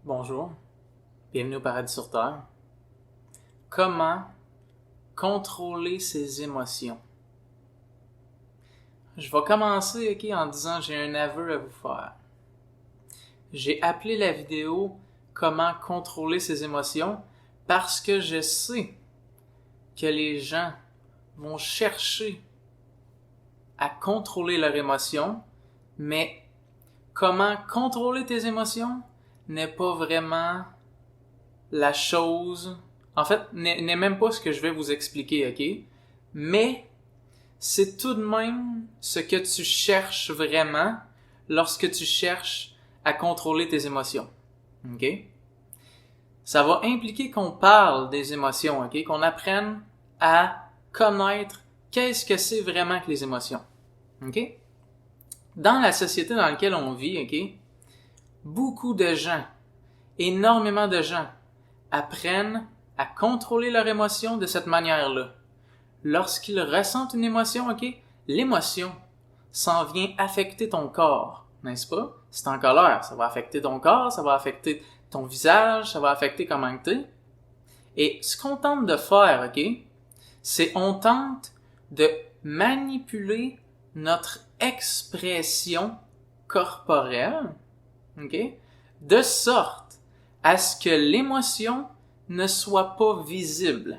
Bonjour, bienvenue au Paradis sur Terre. Comment contrôler ses émotions? Je vais commencer en disant j'ai un aveu à vous faire. J'ai appelé la vidéo Comment contrôler ses émotions parce que je sais que les gens vont chercher à contrôler leurs émotions, mais comment contrôler tes émotions n'est pas vraiment la chose, en fait, n'est même pas ce que je vais vous expliquer, ok? Mais c'est tout de même ce que tu cherches vraiment lorsque tu cherches à contrôler tes émotions, ok? Ça va impliquer qu'on parle des émotions, ok? Qu'on apprenne à connaître qu'est-ce que c'est vraiment que les émotions, ok? Dans la société dans laquelle on vit, ok? Beaucoup de gens, énormément de gens, apprennent à contrôler leurs émotions de cette manière-là. Lorsqu'ils ressentent une émotion, ok, l'émotion s'en vient affecter ton corps, n'est-ce pas? Si t'es en colère, ça va affecter ton corps, ça va affecter ton visage, ça va affecter comment t'es. Et ce qu'on tente de faire, ok, c'est on tente de manipuler notre expression corporelle, ok, de sorte à ce que l'émotion ne soit pas visible.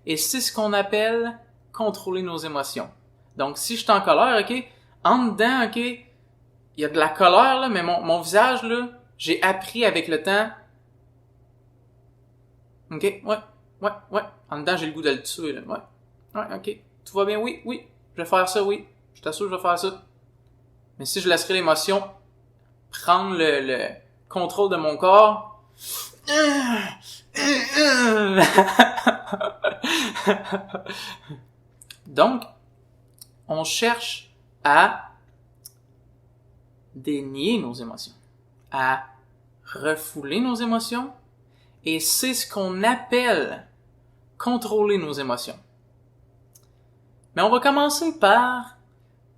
Et c'est ce qu'on appelle contrôler nos émotions. Donc, si je suis en colère, ok, en dedans, ok, il y a de la colère, là, mais mon visage, là, j'ai appris avec le temps, ok, ouais, en dedans, j'ai le goût de le tuer, là, ouais, ok, tout va bien, oui, je vais faire ça, oui, je t'assure, je vais faire ça. Mais si je laisserai l'émotion prendre le contrôle de mon corps, donc, on cherche à dénier nos émotions, à refouler nos émotions, et c'est ce qu'on appelle contrôler nos émotions. Mais on va commencer par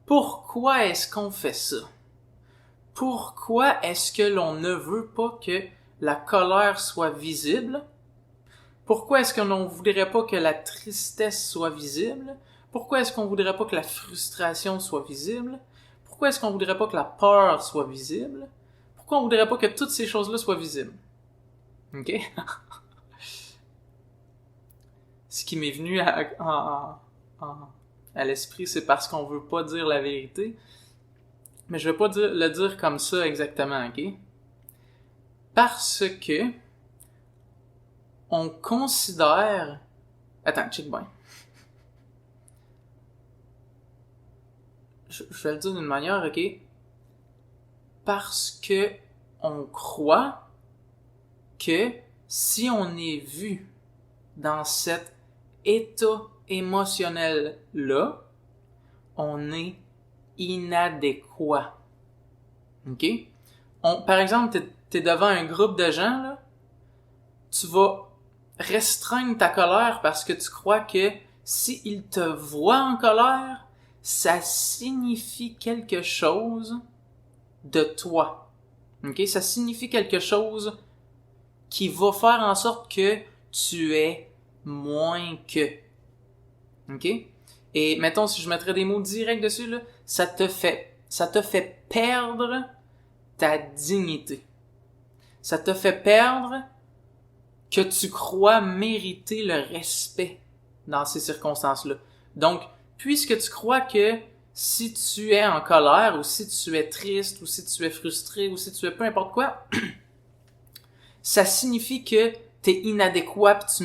pourquoi est-ce qu'on fait ça? Pourquoi est-ce que l'on ne veut pas que la colère soit visible? Pourquoi est-ce qu'on ne voudrait pas que la tristesse soit visible? Pourquoi est-ce qu'on voudrait pas que la frustration soit visible? Pourquoi est-ce qu'on voudrait pas que la peur soit visible? Pourquoi on voudrait pas que toutes ces choses-là soient visibles? Ok? Ce qui m'est venu à l'esprit, c'est parce qu'on veut pas dire la vérité. Mais je vais pas le dire comme ça exactement, ok? Parce que on considère... Attends, check bien. Je vais le dire d'une manière, ok? Parce que on croit que si on est vu dans cet état émotionnel-là, on est inadéquat. Ok? Par exemple, t'es devant un groupe de gens, là, tu vas restreindre ta colère parce que tu crois que s'ils te voient en colère, ça signifie quelque chose de toi. Ok? Ça signifie quelque chose qui va faire en sorte que tu es moins que. Ok? Et mettons, si je mettrais des mots directs dessus, là, ça te fait perdre ta dignité. Ça te fait perdre que tu crois mériter le respect dans ces circonstances-là. Donc, puisque tu crois que si tu es en colère, ou si tu es triste, ou si tu es frustré, ou si tu es peu importe quoi, ça signifie que t'es inadéquat pis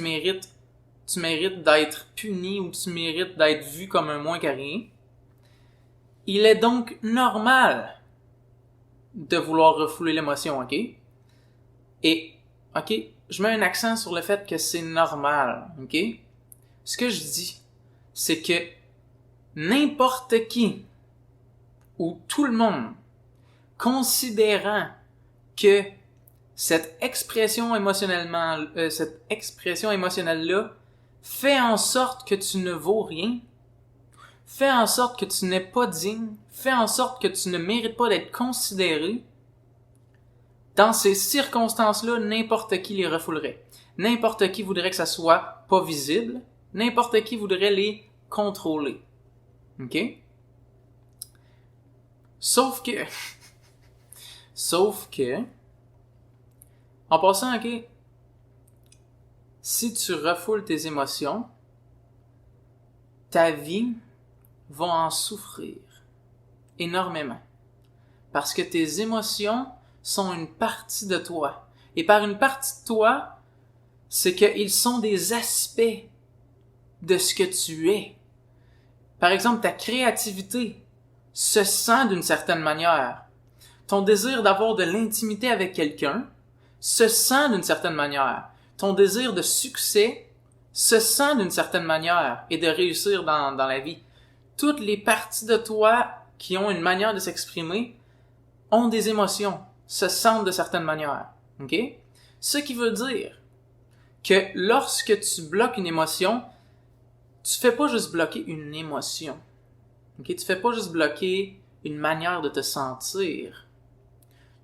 tu mérites d'être puni ou tu mérites d'être vu comme un moins qu'à rien. Il est donc normal de vouloir refouler l'émotion, ok? Et, ok, je mets un accent sur le fait que c'est normal, ok? Ce que je dis, c'est que n'importe qui ou tout le monde considérant que cette expression émotionnelle-là fait en sorte que tu ne vaux rien, fait en sorte que tu n'es pas digne, fait en sorte que tu ne mérites pas d'être considéré, Dans ces circonstances-là, n'importe qui les refoulerait. N'importe qui voudrait que ça soit pas visible. N'importe qui voudrait les contrôler. OK? Sauf que, en passant, OK, si tu refoules tes émotions, ta vie va en souffrir énormément. Parce que tes émotions sont une partie de toi. Et par une partie de toi, c'est qu'ils sont des aspects de ce que tu es. Par exemple, ta créativité se sent d'une certaine manière. Ton désir d'avoir de l'intimité avec quelqu'un se sent d'une certaine manière. Ton désir de succès se sent d'une certaine manière et de réussir dans la vie. Toutes les parties de toi qui ont une manière de s'exprimer ont des émotions, se sentent de certaines manières. OK? Ce qui veut dire que lorsque tu bloques une émotion, tu fais pas juste bloquer une émotion. OK? Tu fais pas juste bloquer une manière de te sentir.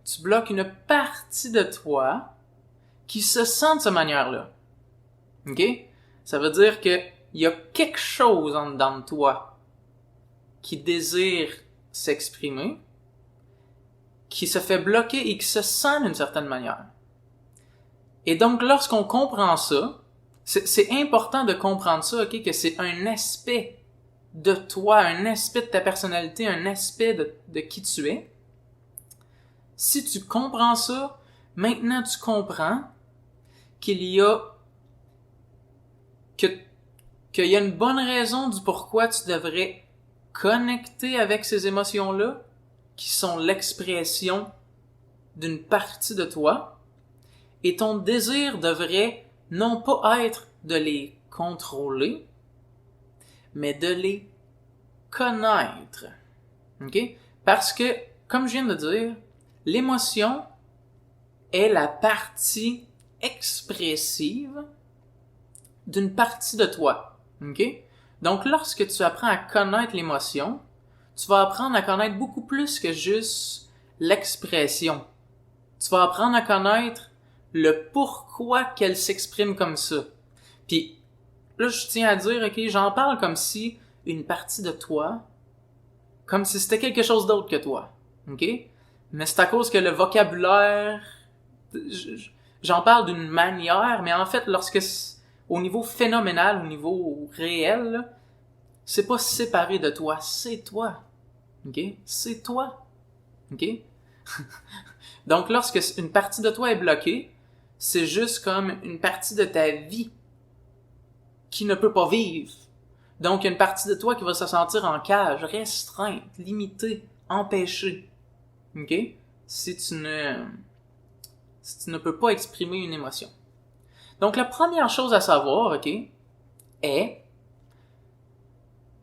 Tu bloques une partie de toi qui se sent de cette manière-là. OK? Ça veut dire que il y a quelque chose en dedans de toi qui désire s'exprimer, qui se fait bloquer et qui se sent d'une certaine manière. Et donc, lorsqu'on comprend ça, c'est important de comprendre ça, OK, que c'est un aspect de toi, un aspect de ta personnalité, un aspect de qui tu es. Si tu comprends ça, maintenant tu comprends qu'il y a qu'il y a une bonne raison du pourquoi tu devrais connecter avec ces émotions-là, qui sont l'expression d'une partie de toi, et ton désir devrait non pas être de les contrôler, mais de les connaître. OK? Parce que, comme je viens de dire, l'émotion est la partie expressive d'une partie de toi. OK? Donc, lorsque tu apprends à connaître l'émotion, tu vas apprendre à connaître beaucoup plus que juste l'expression. Tu vas apprendre à connaître le pourquoi qu'elle s'exprime comme ça. Puis, là, je tiens à dire, OK, j'en parle comme si une partie de toi, comme si c'était quelque chose d'autre que toi. OK? Mais c'est à cause que le vocabulaire, j'en parle d'une manière, mais en fait, au niveau phénoménal, au niveau réel, là, c'est pas séparé de toi, c'est toi. OK? C'est toi. OK? Donc, lorsque une partie de toi est bloquée, c'est juste comme une partie de ta vie qui ne peut pas vivre. Donc, il y a une partie de toi qui va se sentir en cage, restreinte, limitée, empêchée. OK? Si tu ne peux pas exprimer une émotion. Donc, la première chose à savoir, OK, est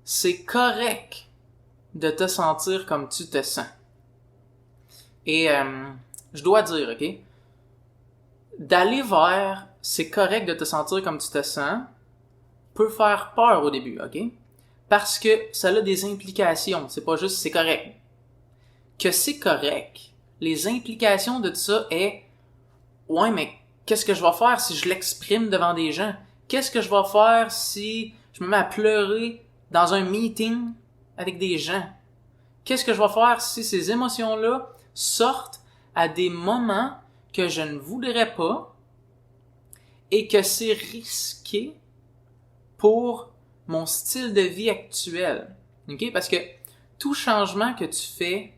c'est correct de te sentir comme tu te sens. Et je dois dire, OK, d'aller vers c'est correct de te sentir comme tu te sens peut faire peur au début, OK? Parce que ça a des implications, c'est pas juste c'est correct. Que c'est correct, les implications de ça est ouais, mais qu'est-ce que je vais faire si je l'exprime devant des gens? Qu'est-ce que je vais faire si je me mets à pleurer dans un meeting avec des gens? Qu'est-ce que je vais faire si ces émotions-là sortent à des moments que je ne voudrais pas et que c'est risqué pour mon style de vie actuel? OK? Parce que tout changement que tu fais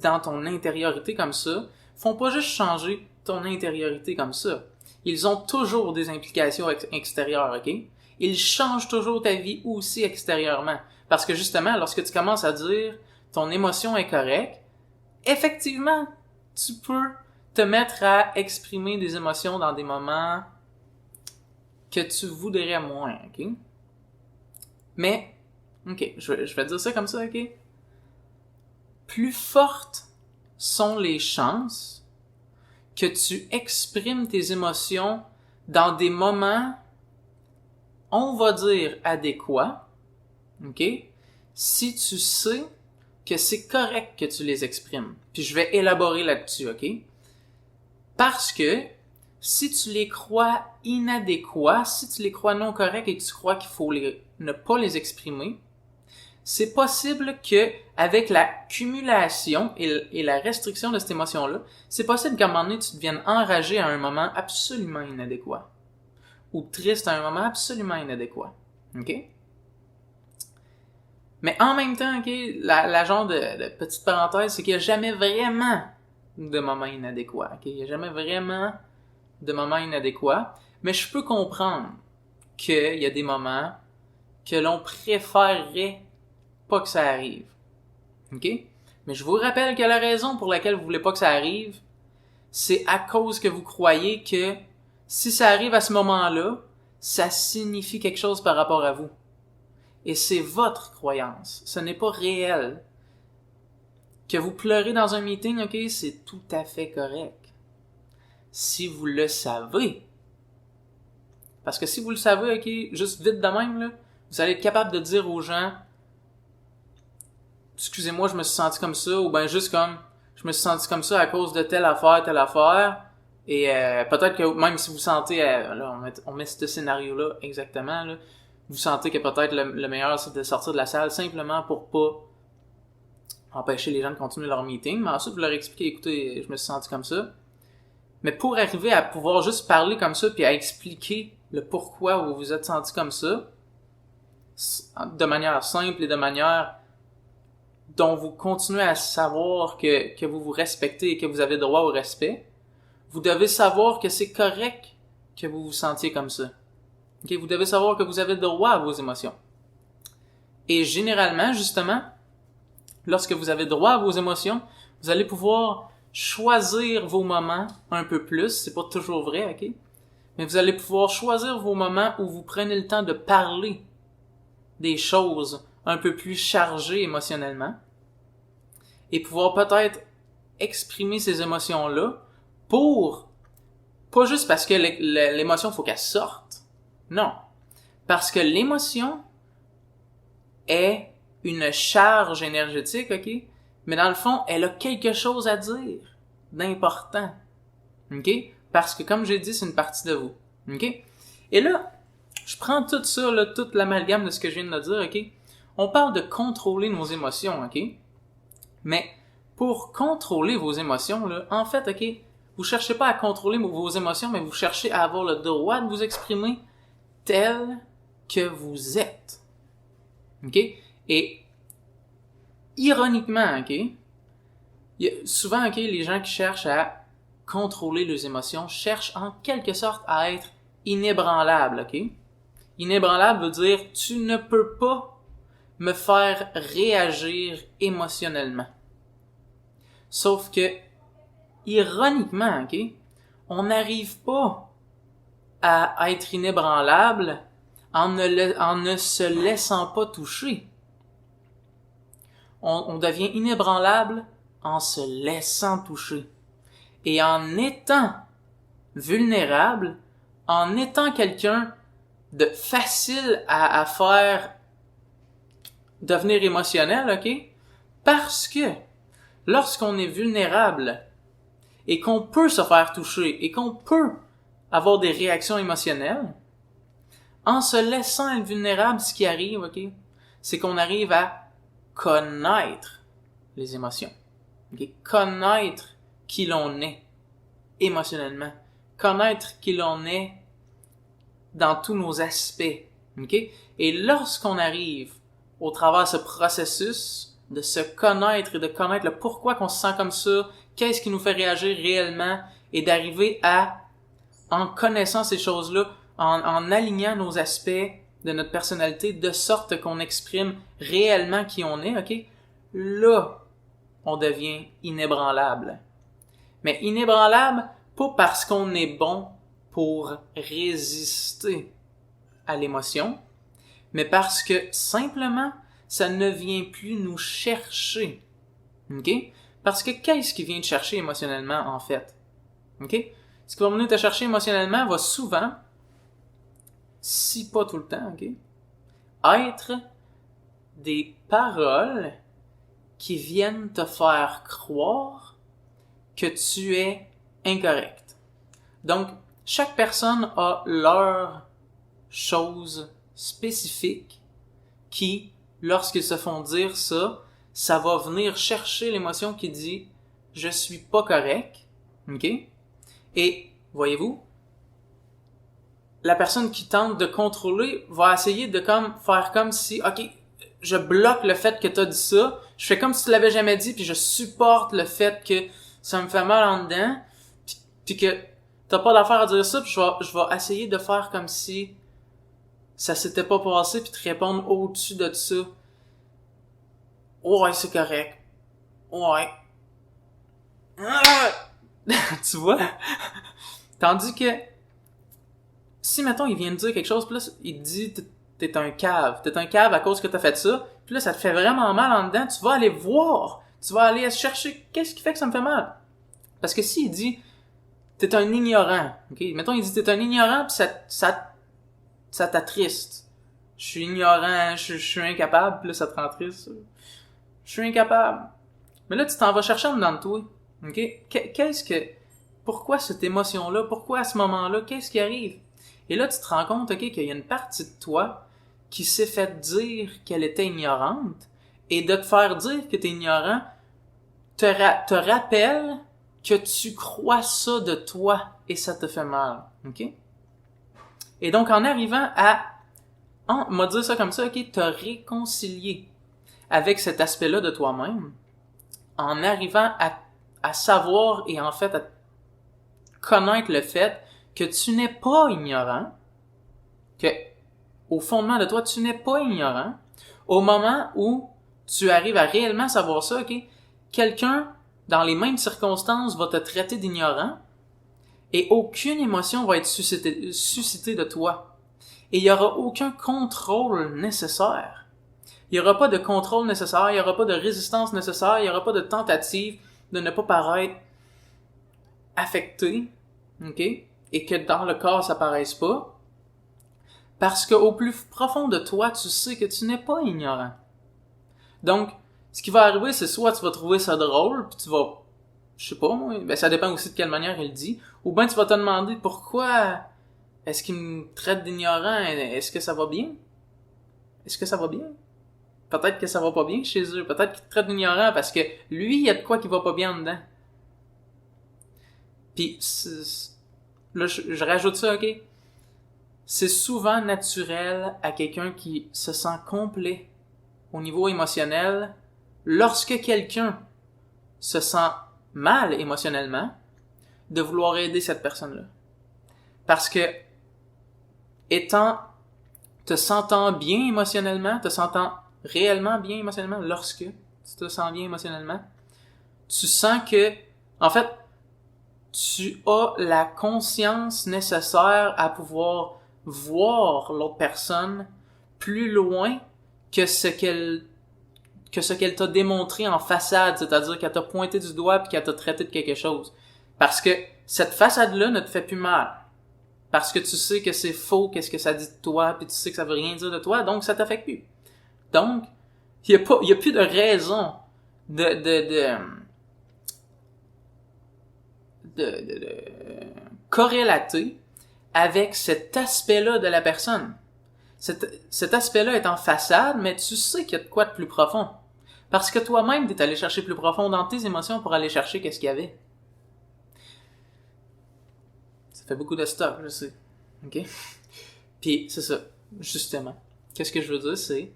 dans ton intériorité comme ça font pas juste changer ton intériorité comme ça. Ils ont toujours des implications extérieures, OK? Ils changent toujours ta vie aussi extérieurement. Parce que justement, lorsque tu commences à dire ton émotion est correcte, effectivement, tu peux te mettre à exprimer des émotions dans des moments que tu voudrais moins, OK? Mais, OK, je vais dire ça comme ça, OK? Plus fortes sont les chances que tu exprimes tes émotions dans des moments, on va dire, adéquats, OK? Si tu sais que c'est correct que tu les exprimes. Puis je vais élaborer là-dessus, OK? Parce que si tu les crois inadéquats, si tu les crois non corrects et que tu crois qu'il faut ne pas les exprimer, c'est possible que avec la cumulation et la restriction de cette émotion-là, c'est possible qu'à un moment donné, tu deviennes enragé à un moment absolument inadéquat. Ou triste à un moment absolument inadéquat. OK? Mais en même temps, OK, la genre de petite parenthèse, c'est qu'il n'y a jamais vraiment de moment inadéquat. OK? Il n'y a jamais vraiment de moment inadéquat. Mais je peux comprendre qu'il y a des moments que l'on préférerait pas que ça arrive. OK? Mais je vous rappelle que la raison pour laquelle vous voulez pas que ça arrive, c'est à cause que vous croyez que si ça arrive à ce moment-là, ça signifie quelque chose par rapport à vous. Et c'est votre croyance. Ce n'est pas réel. Que vous pleurez dans un meeting, OK, c'est tout à fait correct. Si vous le savez. Parce que si vous le savez, OK, juste vite de même, là, vous allez être capable de dire aux gens « Excusez-moi, je me suis senti comme ça » ou bien juste comme « Je me suis senti comme ça à cause de telle affaire. » Et peut-être que même si vous sentez, là, on met ce scénario-là exactement, là, vous sentez que peut-être le meilleur c'est de sortir de la salle simplement pour pas empêcher les gens de continuer leur meeting, mais ensuite vous leur expliquez, écoutez, je me suis senti comme ça. Mais pour arriver à pouvoir juste parler comme ça puis à expliquer le pourquoi vous vous êtes senti comme ça, de manière simple et de manière dont vous continuez à savoir que vous vous respectez et que vous avez droit au respect, vous devez savoir que c'est correct que vous vous sentiez comme ça. Okay? Vous devez savoir que vous avez droit à vos émotions. Et généralement, justement, lorsque vous avez droit à vos émotions, vous allez pouvoir choisir vos moments un peu plus. C'est pas toujours vrai, OK? Mais vous allez pouvoir choisir vos moments où vous prenez le temps de parler des choses un peu plus chargées émotionnellement et pouvoir peut-être exprimer ces émotions-là pour, pas juste parce que l'émotion, faut qu'elle sorte. Non. Parce que l'émotion est une charge énergétique, OK? Mais dans le fond, elle a quelque chose à dire d'important. OK? Parce que, comme j'ai dit, c'est une partie de vous. OK? Et là, je prends tout ça, là, toute l'amalgame de ce que je viens de dire, OK? On parle de contrôler nos émotions, OK? Mais pour contrôler vos émotions, là, en fait, OK, vous cherchez pas à contrôler vos émotions, mais vous cherchez à avoir le droit de vous exprimer tel que vous êtes. OK? Et ironiquement, OK, souvent, OK, les gens qui cherchent à contrôler leurs émotions cherchent en quelque sorte à être inébranlables, OK? Inébranlable veut dire tu ne peux pas me faire réagir émotionnellement. Sauf que, ironiquement, OK, on n'arrive pas à être inébranlable en ne se laissant pas toucher. On devient inébranlable en se laissant toucher. Et en étant vulnérable, en étant quelqu'un de facile à faire devenir émotionnel, OK? Parce que lorsqu'on est vulnérable et qu'on peut se faire toucher et qu'on peut avoir des réactions émotionnelles, en se laissant être vulnérable, ce qui arrive, OK, c'est qu'on arrive à connaître les émotions. Okay? Connaître qui l'on est émotionnellement. Connaître qui l'on est dans tous nos aspects. Okay? Et lorsqu'on arrive au travers de ce processus de se connaître et de connaître le pourquoi qu'on se sent comme ça, qu'est-ce qui nous fait réagir réellement, et d'arriver à, en connaissant ces choses-là, en alignant nos aspects de notre personnalité de sorte qu'on exprime réellement qui on est, OK? Là, on devient inébranlable. Mais inébranlable, pas parce qu'on est bon pour résister à l'émotion, mais parce que simplement, ça ne vient plus nous chercher. OK? Parce que qu'est-ce qui vient te chercher émotionnellement, en fait? OK? Ce qui va venir te chercher émotionnellement va souvent, si pas tout le temps, OK, être des paroles qui viennent te faire croire que tu es incorrect. Donc, chaque personne a leur chose spécifique qui, lorsqu'ils se font dire ça, ça va venir chercher l'émotion qui dit « je suis pas correct ». OK? Et, voyez-vous, la personne qui tente de contrôler va essayer de faire comme si « OK, je bloque le fait que t'as dit ça, je fais comme si tu l'avais jamais dit, puis je supporte le fait que ça me fait mal en dedans, puis que t'as pas d'affaire à dire ça, puis je vais essayer de faire comme si ça s'était pas passé, puis te répondre au-dessus de ça. Ouais, c'est correct. Ouais. Tu vois? Tandis que, si, mettons, il vient de dire quelque chose, puis là, il te dit, t'es un cave. T'es un cave à cause que t'as fait ça, puis là, ça te fait vraiment mal en dedans, tu vas aller voir. Tu vas aller chercher, qu'est-ce qui fait que ça me fait mal? Parce que s'il dit, t'es un ignorant, ok? Mettons, il dit, t'es un ignorant, pis ça t'attriste. Je suis ignorant, je suis incapable, pis là, ça te rend triste. Je suis incapable. Mais là, tu t'en vas chercher en dedans de toi. OK? Pourquoi cette émotion-là? Pourquoi à ce moment-là? Qu'est-ce qui arrive? Et là, tu te rends compte, OK, qu'il y a une partie de toi qui s'est fait dire qu'elle était ignorante, et de te faire dire que t'es ignorant te rappelle que tu crois ça de toi, et ça te fait mal. OK? Et donc, en arrivant m'a dit ça comme ça, OK, te réconcilier avec cet aspect-là de toi-même, en arrivant à savoir et en fait à connaître le fait que tu n'es pas ignorant, que au fondement de toi, tu n'es pas ignorant, au moment où tu arrives à réellement savoir ça, OK, quelqu'un dans les mêmes circonstances va te traiter d'ignorant et aucune émotion va être suscitée de toi. Et il n'y aura aucun contrôle nécessaire. Il n'y aura pas de contrôle nécessaire, il n'y aura pas de résistance nécessaire, il n'y aura pas de tentative de ne pas paraître affecté, ok? Et que dans le corps, ça paraisse pas. Parce qu'au plus profond de toi, tu sais que tu n'es pas ignorant. Donc, ce qui va arriver, c'est soit tu vas trouver ça drôle, puis tu vas, je sais pas moi, ben ça dépend aussi de quelle manière il dit, ou bien tu vas te demander pourquoi est-ce qu'il me traite d'ignorant, est-ce que ça va bien? Est-ce que ça va bien? Peut-être que ça va pas bien chez eux. Peut-être qu'ils te traitent d'ignorant parce que lui, il y a de quoi qui va pas bien dedans. Puis là, je rajoute ça, OK? C'est souvent naturel à quelqu'un qui se sent complet au niveau émotionnel lorsque quelqu'un se sent mal émotionnellement de vouloir aider cette personne-là. Parce que te sentant bien émotionnellement, te sentant réellement bien émotionnellement, lorsque tu te sens bien émotionnellement, tu sens que, en fait, tu as la conscience nécessaire à pouvoir voir l'autre personne plus loin que ce qu'elle t'a démontré en façade, c'est-à-dire qu'elle t'a pointé du doigt puis qu'elle t'a traité de quelque chose. Parce que cette façade-là ne te fait plus mal. Parce que tu sais que c'est faux, qu'est-ce que ça dit de toi, puis tu sais que ça veut rien dire de toi, donc ça t'affecte plus. Donc, il y a plus de raison de corrélater avec cet aspect-là de la personne. Cet aspect-là est en façade, mais tu sais qu'il y a de quoi de plus profond. Parce que toi-même, t'es allé chercher plus profond dans tes émotions pour aller chercher qu'est-ce qu'il y avait. Ça fait beaucoup de stock, je sais. OK? Puis, c'est ça. Justement. Qu'est-ce que je veux dire, c'est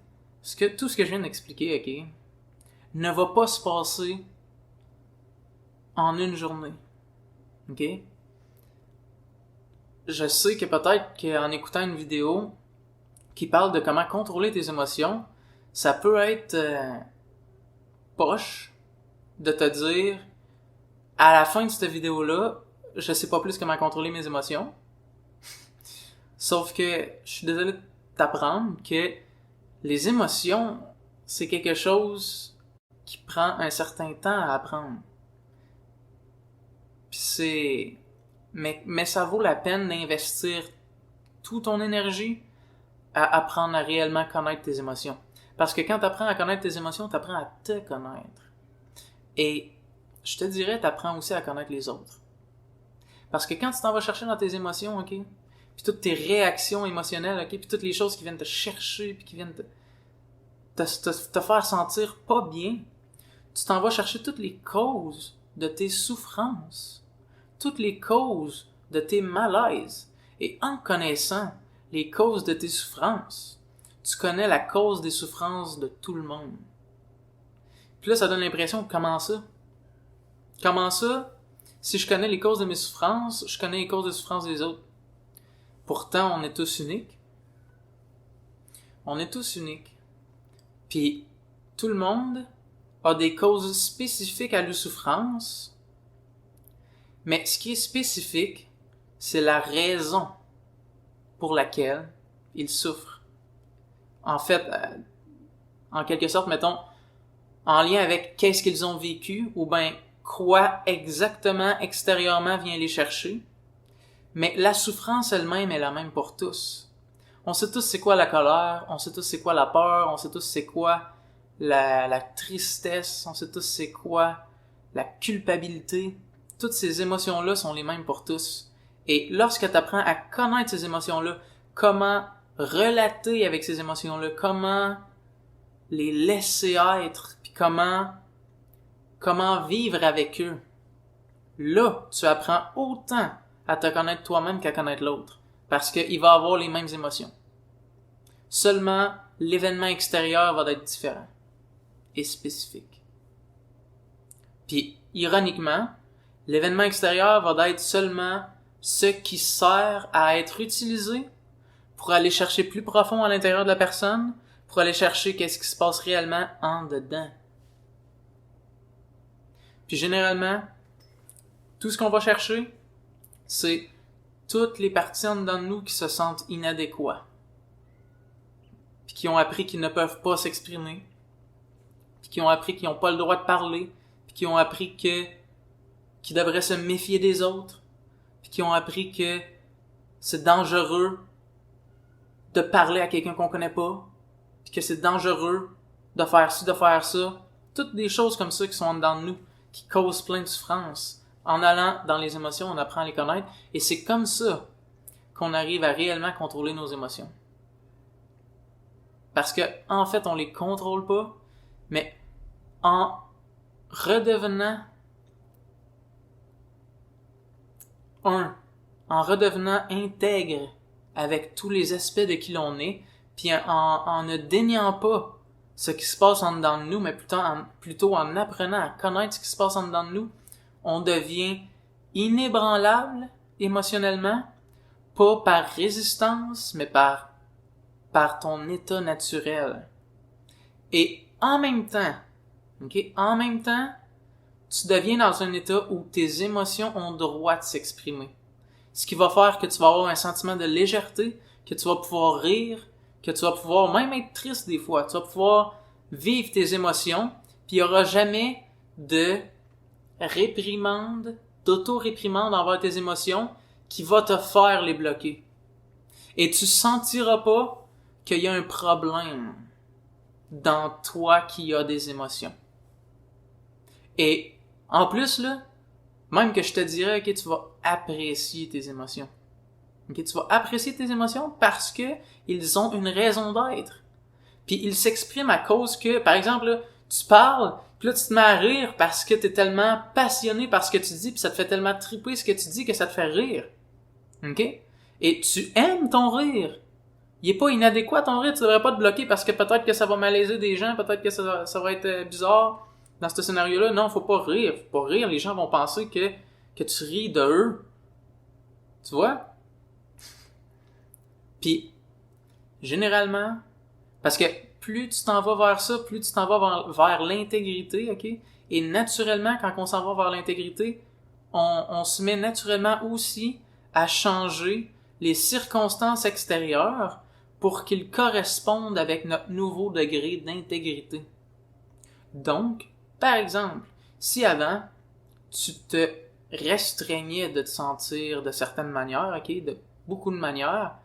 tout ce que je viens d'expliquer, OK, ne va pas se passer en une journée. OK? Je sais que peut-être qu'en écoutant une vidéo qui parle de comment contrôler tes émotions, ça peut être poche de te dire à la fin de cette vidéo-là, je sais pas plus comment contrôler mes émotions. Sauf que je suis désolé de t'apprendre que les émotions, c'est quelque chose qui prend un certain temps à apprendre. Puis mais ça vaut la peine d'investir toute ton énergie à apprendre à réellement connaître tes émotions. Parce que quand tu apprends à connaître tes émotions, tu apprends à te connaître. Et je te dirais, tu apprends aussi à connaître les autres. Parce que quand tu t'en vas chercher dans tes émotions, ok, puis toutes tes réactions émotionnelles, ok, puis toutes les choses qui viennent te chercher, puis qui viennent te faire sentir pas bien, tu t'en vas chercher toutes les causes de tes souffrances, toutes les causes de tes malaises. Et en connaissant les causes de tes souffrances, tu connais la cause des souffrances de tout le monde. Puis là, ça donne l'impression, comment ça? Comment ça? Si je connais les causes de mes souffrances, je connais les causes des souffrances des autres. Pourtant, on est tous uniques. On est tous uniques. Puis, tout le monde a des causes spécifiques à leur souffrance. Mais ce qui est spécifique, c'est la raison pour laquelle ils souffrent. En fait, en quelque sorte, mettons, en lien avec qu'est-ce qu'ils ont vécu, ou bien quoi exactement extérieurement vient les chercher. Mais la souffrance elle-même est la même pour tous. On sait tous c'est quoi la colère, on sait tous c'est quoi la peur, on sait tous c'est quoi la tristesse, on sait tous c'est quoi la culpabilité. Toutes ces émotions-là sont les mêmes pour tous. Et lorsque tu apprends à connaître ces émotions-là, comment relater avec ces émotions-là, comment les laisser être, puis comment vivre avec eux, là, tu apprends autant à te connaître toi-même qu'à connaître l'autre. Parce qu'il va avoir les mêmes émotions. Seulement, l'événement extérieur va être différent et spécifique. Puis, ironiquement, l'événement extérieur va être seulement ce qui sert à être utilisé pour aller chercher plus profond à l'intérieur de la personne, pour aller chercher qu'est-ce qui se passe réellement en dedans. Puis généralement, tout ce qu'on va chercher, c'est toutes les parties en dedans de nous qui se sentent inadéquats, puis qui ont appris qu'ils ne peuvent pas s'exprimer, puis qui ont appris qu'ils n'ont pas le droit de parler, puis qui ont appris qu'ils devraient se méfier des autres, puis qui ont appris que c'est dangereux de parler à quelqu'un qu'on connaît pas, puis que c'est dangereux de faire ci, de faire ça. Toutes des choses comme ça qui sont en dedans de nous, qui causent plein de souffrance. En allant dans les émotions, on apprend à les connaître, et c'est comme ça qu'on arrive à réellement contrôler nos émotions. Parce que, en fait, on les contrôle pas, mais en redevenant intègre avec tous les aspects de qui l'on est, puis en ne déniant pas ce qui se passe en dedans de nous, mais plutôt en apprenant à connaître ce qui se passe en dedans de nous, on devient inébranlable émotionnellement, pas par résistance, mais par ton état naturel. Et en même temps, tu deviens dans un état où tes émotions ont droit de s'exprimer. Ce qui va faire que tu vas avoir un sentiment de légèreté, que tu vas pouvoir rire, que tu vas pouvoir même être triste des fois. Tu vas pouvoir vivre tes émotions, puis il n'y aura jamais de réprimande, d'auto-réprimande envers tes émotions qui va te faire les bloquer. Et tu sentiras pas qu'il y a un problème dans toi qui a des émotions. Et en plus, là, même que je te dirais, ok, tu vas apprécier tes émotions. Ok, tu vas apprécier tes émotions parce que ils ont une raison d'être. Puis ils s'expriment à cause que, par exemple, là, tu parles, puis là tu te mets à rire parce que t'es tellement passionné par ce que tu dis, puis ça te fait tellement triper ce que tu dis que ça te fait rire. Ok? Et tu aimes ton rire. Il est pas inadéquat ton rire, tu devrais pas te bloquer parce que peut-être que ça va malaiser des gens, peut-être que ça va être bizarre dans ce scénario-là. Non, faut pas rire. Faut pas rire, les gens vont penser que tu ris de eux. Tu vois? Puis, généralement, parce que plus tu t'en vas vers ça, plus tu t'en vas vers l'intégrité, ok? Et naturellement, quand on s'en va vers l'intégrité, on se met naturellement aussi à changer les circonstances extérieures pour qu'ils correspondent avec notre nouveau degré d'intégrité. Donc, par exemple, si avant, tu te restreignais de te sentir de certaines manières, ok, de beaucoup de manières,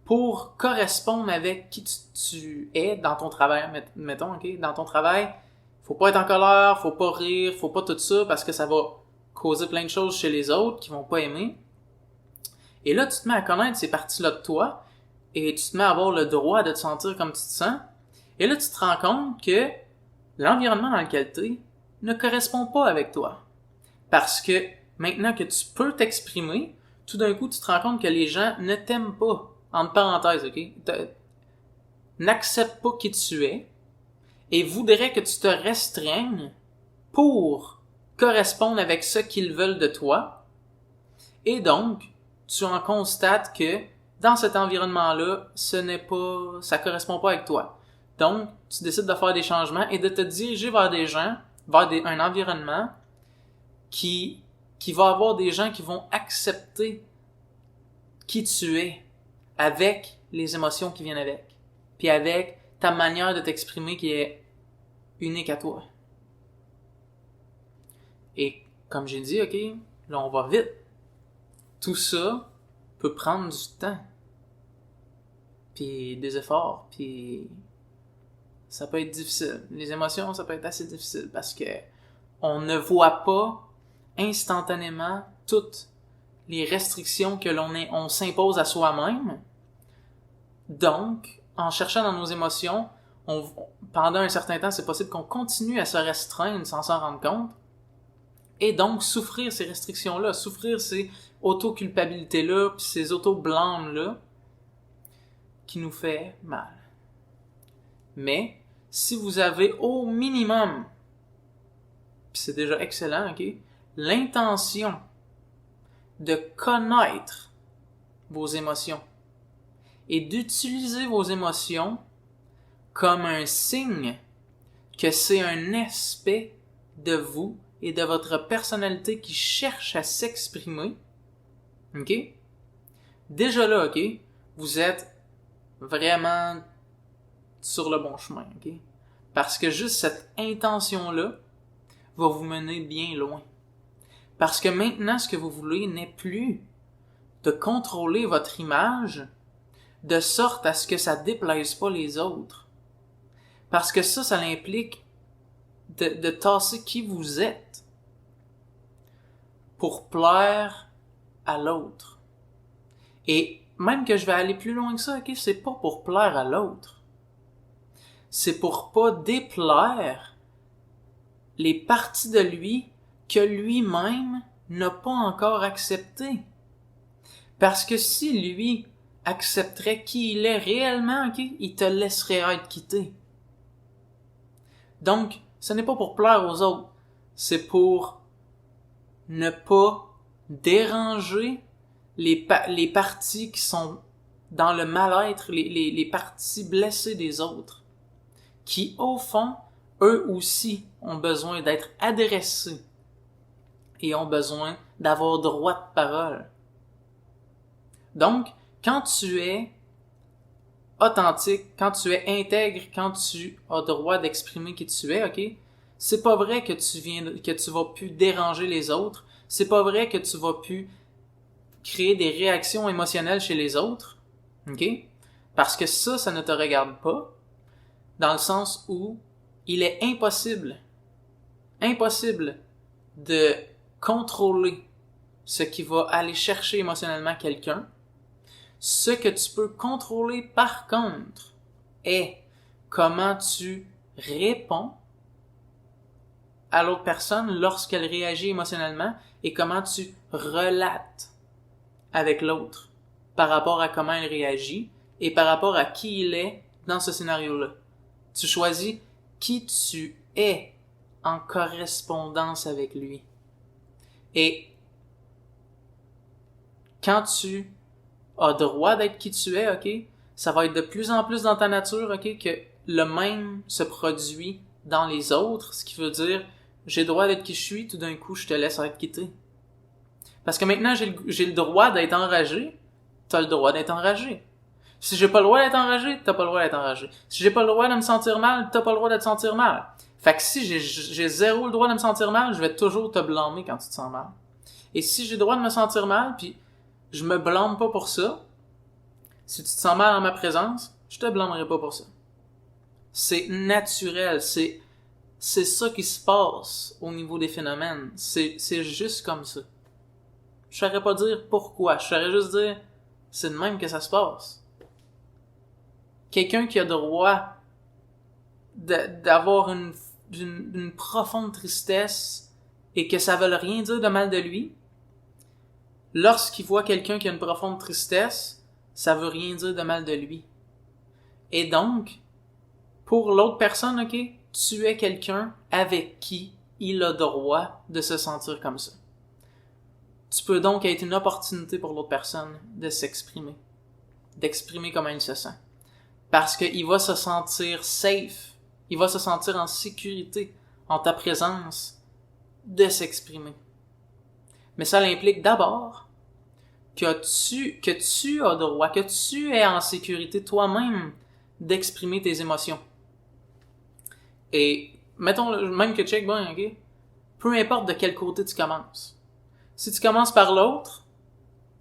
pour correspondre avec qui tu es dans ton travail, mettons, ok, dans ton travail, faut pas être en colère, faut pas rire, faut pas tout ça, parce que ça va causer plein de choses chez les autres qui vont pas aimer. Et là, tu te mets à connaître ces parties-là de toi et tu te mets à avoir le droit de te sentir comme tu te sens. Et là, tu te rends compte que l'environnement dans lequel tu es ne correspond pas avec toi. Parce que maintenant que tu peux t'exprimer, tout d'un coup, tu te rends compte que les gens ne t'aiment pas. Entre parenthèses, OK? N'acceptent pas qui tu es et voudraient que tu te restreignes pour correspondre avec ce qu'ils veulent de toi. Et donc, tu en constates que dans cet environnement-là, ça correspond pas avec toi. Donc, tu décides de faire des changements et de te diriger vers des gens, un environnement qui va avoir des gens qui vont accepter qui tu es avec les émotions qui viennent avec, puis avec ta manière de t'exprimer qui est unique à toi. Et comme j'ai dit, OK, là on va vite. Tout ça peut prendre du temps, puis des efforts, puis ça peut être difficile. Les émotions, ça peut être assez difficile parce que on ne voit pas instantanément toutes les restrictions que on s'impose à soi-même. Donc, en cherchant dans nos émotions, pendant un certain temps, c'est possible qu'on continue à se restreindre sans s'en rendre compte. Et donc, souffrir ces restrictions-là, souffrir ces auto-culpabilités-là, puis ces auto-blâmes-là, qui nous fait mal. Mais, si vous avez au minimum, puis c'est déjà excellent, OK, l'intention de connaître vos émotions et d'utiliser vos émotions comme un signe que c'est un aspect de vous et de votre personnalité qui cherche à s'exprimer, OK? Déjà là, OK, vous êtes vraiment sur le bon chemin, OK? Parce que juste cette intention-là va vous mener bien loin. Parce que maintenant, ce que vous voulez n'est plus de contrôler votre image de sorte à ce que ça déplaise pas les autres. Parce que ça implique de tasser qui vous êtes pour plaire à l'autre. Et même que je vais aller plus loin que ça, OK, c'est pas pour plaire à l'autre. C'est pour pas déplaire les parties de lui que lui-même n'a pas encore acceptées. Parce que si lui accepterait qui il est réellement, OK, il te laisserait être quitté. Donc, ce n'est pas pour plaire aux autres, c'est pour ne pas déranger les parties qui sont dans le mal-être, les parties blessées des autres, qui, au fond, eux aussi ont besoin d'être adressés et ont besoin d'avoir droit de parole. Donc, quand tu es authentique, quand tu es intègre, quand tu as droit d'exprimer qui tu es, OK? C'est pas vrai que tu vas plus déranger les autres. C'est pas vrai que tu vas plus créer des réactions émotionnelles chez les autres. OK? Parce que ça ne te regarde pas. Dans le sens où il est impossible de contrôler ce qui va aller chercher émotionnellement quelqu'un. Ce que tu peux contrôler par contre est comment tu réponds à l'autre personne lorsqu'elle réagit émotionnellement et comment tu relates avec l'autre par rapport à comment elle réagit et par rapport à qui il est dans ce scénario-là. Tu choisis qui tu es en correspondance avec lui. Et quand tu as droit d'être qui tu es, OK, ça va être de plus en plus dans ta nature, OK, que le même se produit dans les autres, ce qui veut dire j'ai le droit d'être qui je suis, tout d'un coup je te laisse être quitté. Parce que maintenant j'ai le droit d'être enragé, t'as le droit d'être enragé. Si j'ai pas le droit d'être enragé, t'as pas le droit d'être enragé. Si j'ai pas le droit de me sentir mal, t'as pas le droit de te sentir mal. Fait que si j'ai zéro le droit de me sentir mal, je vais toujours te blâmer quand tu te sens mal. Et si j'ai le droit de me sentir mal, puis je me blâme pas pour ça, si tu te sens mal en ma présence, je te blâmerai pas pour ça. C'est naturel, c'est ça qui se passe au niveau des phénomènes. C'est juste comme ça. Je saurais pas dire pourquoi. Je saurais juste dire, c'est de même que ça se passe. Quelqu'un qui a droit d'avoir une profonde tristesse et que ça veut rien dire de mal de lui, lorsqu'il voit quelqu'un qui a une profonde tristesse, ça veut rien dire de mal de lui. Et donc, pour l'autre personne, ok, tu es quelqu'un avec qui il a droit de se sentir comme ça. Tu peux donc être une opportunité pour l'autre personne de s'exprimer, d'exprimer comment il se sent. Parce qu'il va se sentir safe, il va se sentir en sécurité en ta présence de s'exprimer. Mais ça implique d'abord que tu as droit, que tu es en sécurité toi-même d'exprimer tes émotions. Et mettons même que check bon, ok? Peu importe de quel côté tu commences. Si tu commences par l'autre,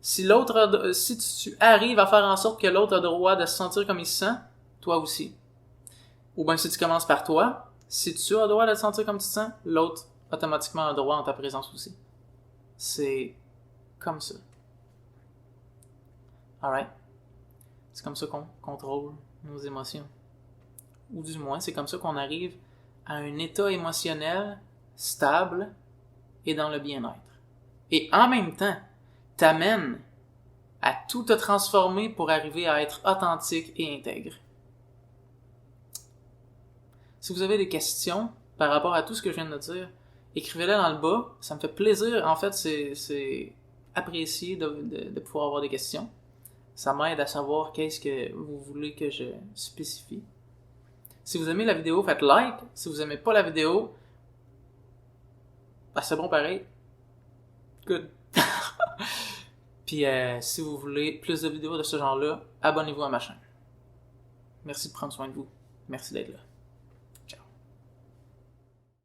si tu arrives à faire en sorte que l'autre a droit de se sentir comme il se sent, toi aussi. Ou bien si tu commences par toi, si tu as droit de te sentir comme tu te sens, l'autre automatiquement a droit en ta présence aussi. C'est comme ça. Alright? C'est comme ça qu'on contrôle nos émotions. Ou du moins, c'est comme ça qu'on arrive à un état émotionnel stable et dans le bien-être. Et en même temps, t'amène à tout te transformer pour arriver à être authentique et intègre. Si vous avez des questions par rapport à tout ce que je viens de dire, écrivez-les dans le bas. Ça me fait plaisir. En fait, c'est apprécié de pouvoir avoir des questions. Ça m'aide à savoir qu'est-ce que vous voulez que je spécifie. Si vous aimez la vidéo, faites like. Si vous aimez pas la vidéo, c'est bon pareil. Good. Puis si vous voulez plus de vidéos de ce genre-là, abonnez-vous à ma chaîne. Merci de prendre soin de vous. Merci d'être là.